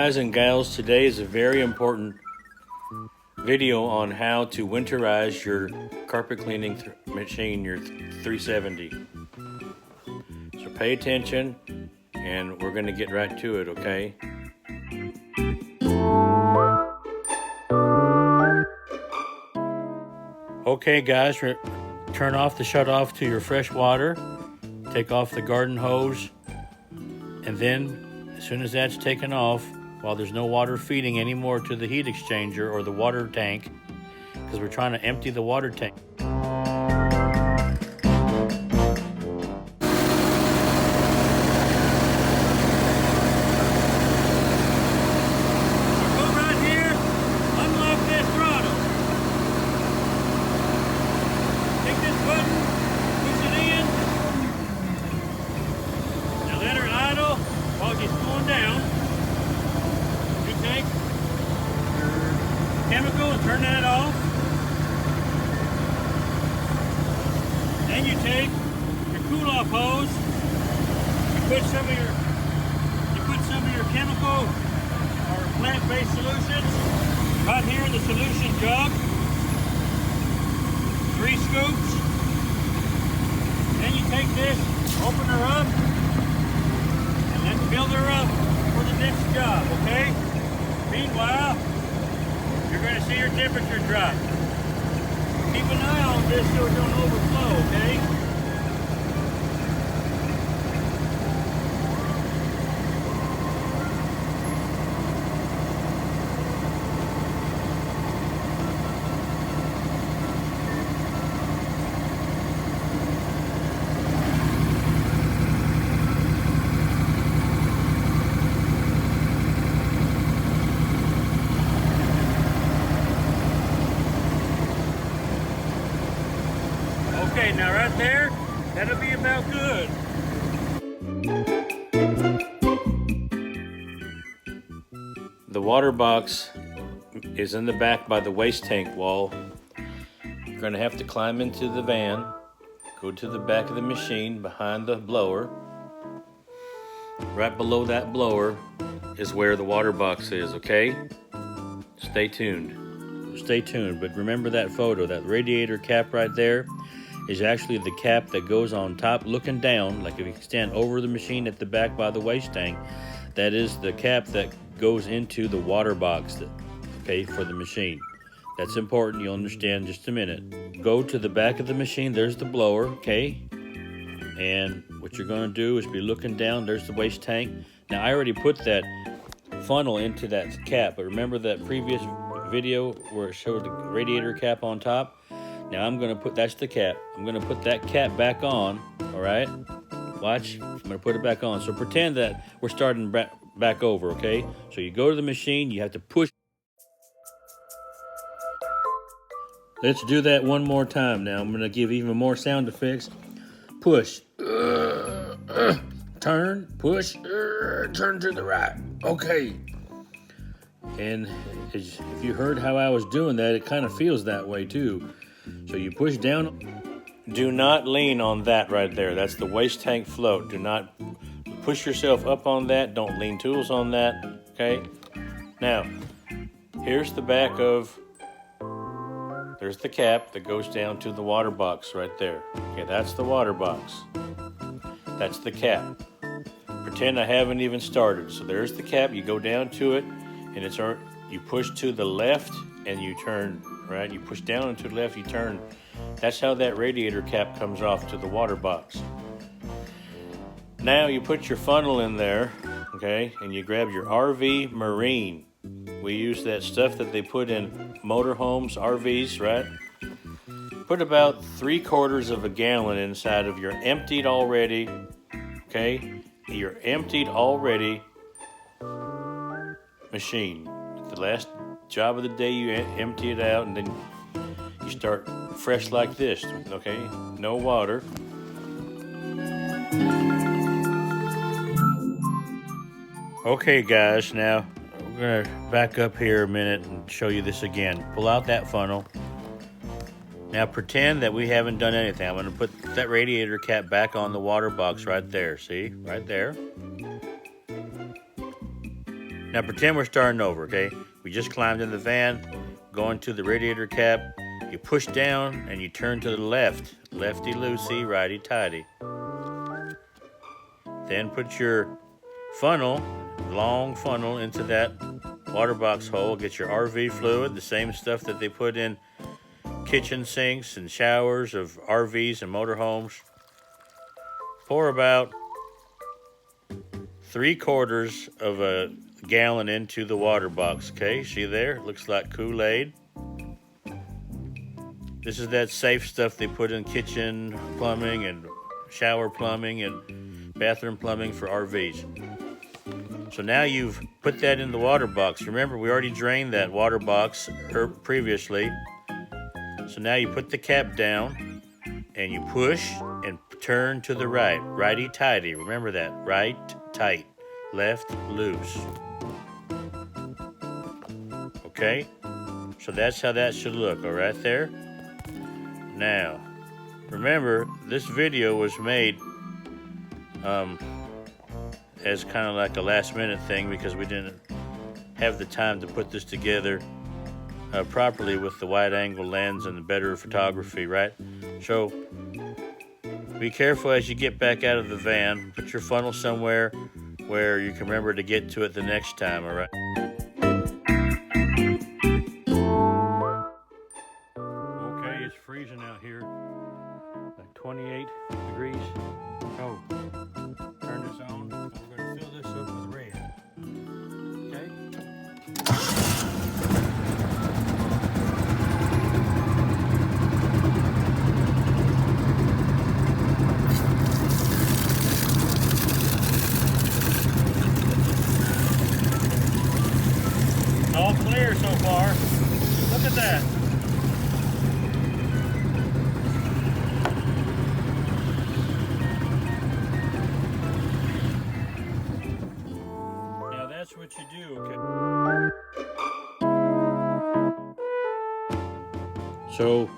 Guys and gals, today is a very important video on how to winterize your carpet cleaning machine, your 370. So pay attention and we're going to get right to it, okay? Okay guys, turn off the shutoff to your fresh water, take off the garden hose, and then as soon as that's taken off, while there's no water feeding anymore to the heat exchanger or the water tank, because we're trying to empty the water tank. Chemical and turn that off. Then you take your cool-off hose. You put some of your chemical or plant-based solutions right here in the solution jug. 3 scoops. Then you take this, open her up, and let's fill her up for the next job, okay? Meanwhile, you're going to see your temperature drop. Keep an eye on this so it don't overflow, okay? Okay, now right there, that'll be about good. The water box is in the back by the waste tank wall. You're going to have to climb into the van, go to the back of the machine behind the blower. Right below that blower is where the water box is, okay? Stay tuned. Stay tuned, but remember that photo, that radiator cap right there is actually the cap that goes on top looking down, like if you stand over the machine at the back by the waste tank, that is the cap that goes into the water box, okay, for the machine. That's important, you'll understand in just a minute. Go to the back of the machine, there's the blower, okay? And what you're gonna do is be looking down, there's the waste tank. Now I already put that funnel into that cap, but remember that previous video where it showed the radiator cap on top? Now I'm gonna put, that's the cap. I'm gonna put that cap back on, all right? Watch, I'm gonna put it back on. So pretend that we're starting back over, okay? So you go to the machine, you have to push. Let's do that one more time now. I'm gonna give even more sound effects. Push, turn, push, turn to the right, okay. And if you heard how I was doing that, it kind of feels that way too. So you push down. Do not lean on that right there. That's the waste tank float. Do not push yourself up on that. Don't lean tools on that, okay? Now, here's the back of, there's the cap that goes down to the water box right there. Okay, that's the water box. That's the cap. Pretend I haven't even started. So there's the cap. You go down to it, and it's, you push to the left, and you turn, right? You push down and to the left, you turn. That's how that radiator cap comes off to the water box. Now you put your funnel in there, okay, and you grab your RV Marine. We use that stuff that they put in motorhomes, RVs, right? Put about 3/4 of a gallon inside of your emptied already, okay, your emptied already machine. The last job of the day, you empty it out, and then you start fresh like this, okay? No water. Okay guys, now we're gonna back up here a minute and show you this again. Pull out that funnel. Now pretend that we haven't done anything. I'm gonna put that radiator cap back on the water box right there, see? Right there. Now pretend we're starting over, okay? We just climbed in the van, going to the radiator cap. You push down and you turn to the left. Lefty-loosey, righty-tighty. Then put your funnel, long funnel, into that water box hole. Get your RV fluid, the same stuff that they put in kitchen sinks and showers of RVs and motorhomes. Pour about 3/4 of a gallon into the water box, okay? See there? It looks like Kool-Aid. This is that safe stuff they put in kitchen plumbing and shower plumbing and bathroom plumbing for RVs. So now you've put that in the water box. Remember, we already drained that water box previously. So now you put the cap down and you push and turn to the right. Righty-tighty. Remember that. Right, tight. Left, loose. Okay? So that's how that should look, all right there? Now, remember, this video was made as kind of like a last-minute thing because we didn't have the time to put this together properly with the wide-angle lens and the better photography, right? So, be careful as you get back out of the van. Put your funnel somewhere where you can remember to get to it the next time, all right? Okay, it's freezing out here, like 28 degrees. So, turn this on, and we're going to fill this up with red. Okay? All clear so far. Look at that. Now that's what you do, okay? So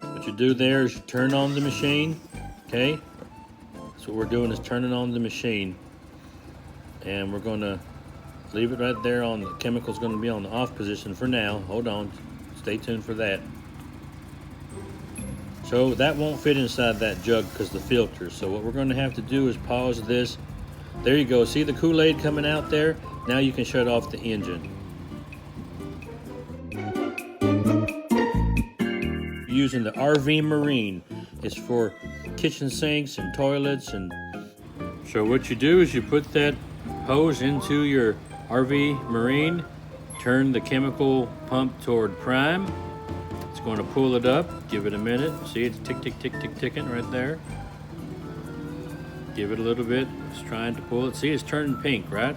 what you do there is you turn on the machine, okay? So what we're doing is turning on the machine, and we're gonna leave it right there on the chemical's going to be on the off position for now. Hold on, stay tuned for that. So that won't fit inside that jug because the filter. So what we're going to have to do is pause this. There you go. See the Kool-Aid coming out there? Now you can shut off the engine. Using the RV Marine. It's for kitchen sinks and toilets. And so what you do is you put that hose into your RV Marine, turn the chemical pump toward prime. It's going to pull it up. Give it a minute. See, it's tick, tick, tick, tick, ticking right there. Give it a little bit. It's trying to pull it. See, it's turning pink, right?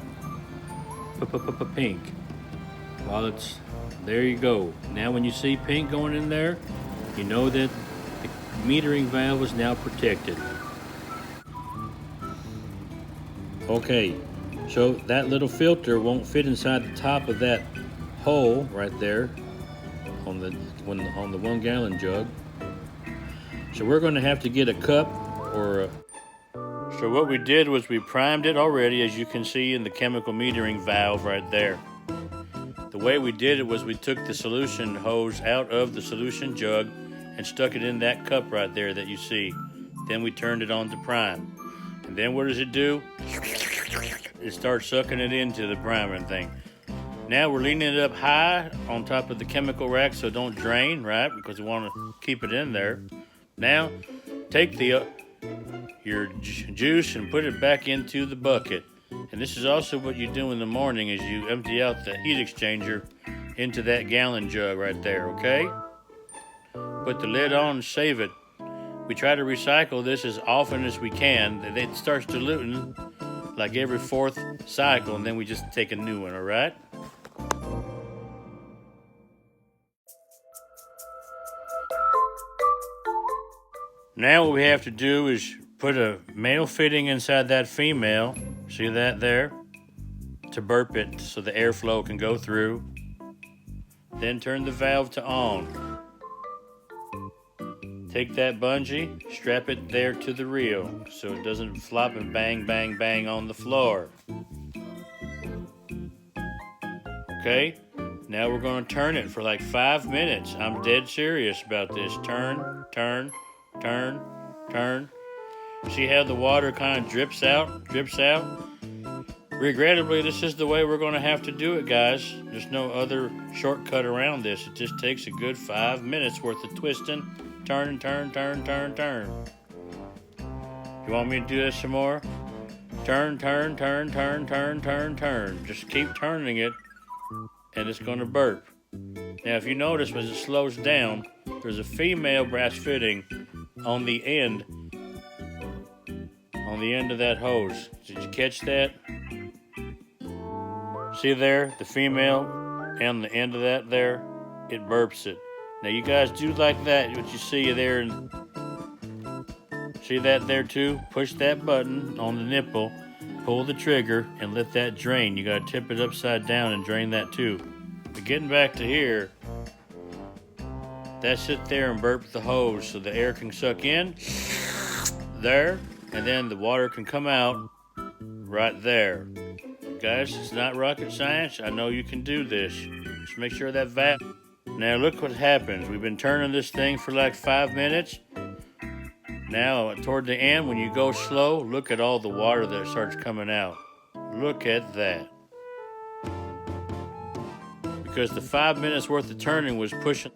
Pink. While it's, there you go. Now when you see pink going in there, you know that the metering valve is now protected. Okay. So that little filter won't fit inside the top of that hole right there on the 1 gallon jug. So we're going to have to get a cup or a... So what we did was we primed it already, as you can see in the chemical metering valve right there. The way we did it was we took the solution hose out of the solution jug and stuck it in that cup right there that you see. Then we turned it on to prime. And then what does it do? It starts sucking it into the primer thing. Now we're leaning it up high on top of the chemical rack so it don't drain, right? Because we want to keep it in there. Now, take your juice and put it back into the bucket. And this is also what you do in the morning is you empty out the heat exchanger into that gallon jug right there, okay? Put the lid on and save it. We try to recycle this as often as we can. It starts diluting like every 4th cycle, and then we just take a new one, all right? Now what we have to do is put a male fitting inside that female. See that there? To burp it so the airflow can go through. Then turn the valve to on. Take that bungee, strap it there to the reel so it doesn't flop and bang, bang, bang on the floor. Okay, now we're going to turn it for like 5 minutes. I'm dead serious about this. Turn, turn, turn, turn. See how the water kind of drips out, drips out? Regrettably, this is the way we're going to have to do it, guys. There's no other shortcut around this. It just takes a good 5 minutes worth of twisting. Turn, turn, turn, turn, turn. You want me to do this some more? Turn, turn, turn, turn, turn, turn, turn. Just keep turning it, and it's going to burp. Now, if you notice, as it slows down, there's a female brass fitting on the end of that hose. Did you catch that? See there, the female and the end of that there, it burps it. Now you guys do like that, what you see there, and see that there too? Push that button on the nipple, pull the trigger, and let that drain. You gotta tip it upside down and drain that too. But getting back to here, that sit there and burp the hose so the air can suck in, there, and then the water can come out right there. Guys, it's not rocket science. I know you can do this. Just make sure that valve. Now look what happens. We've been turning this thing for like 5 minutes. Now toward the end, when you go slow, look at all the water that starts coming out. Look at that. Because the 5 minutes worth of turning was pushing.